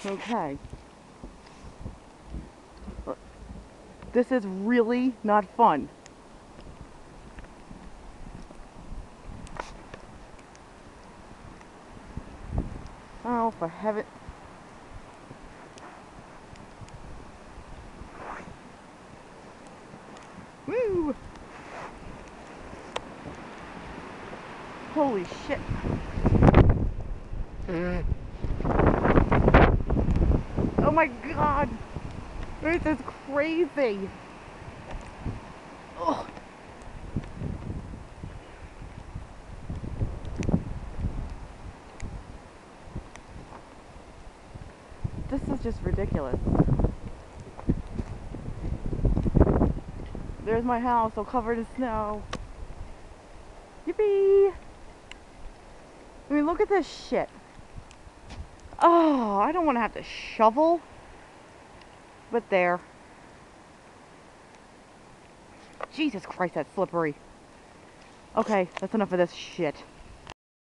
Okay. This is really not fun. Oh, for heaven. Woo! Holy shit. Oh my god. This is crazy. Ugh. This is just ridiculous. There's my house all covered in snow. Yippee! I mean, look at this shit. Oh, I don't want to have to shovel. But there. Jesus Christ, that's slippery. Okay, that's enough of this shit.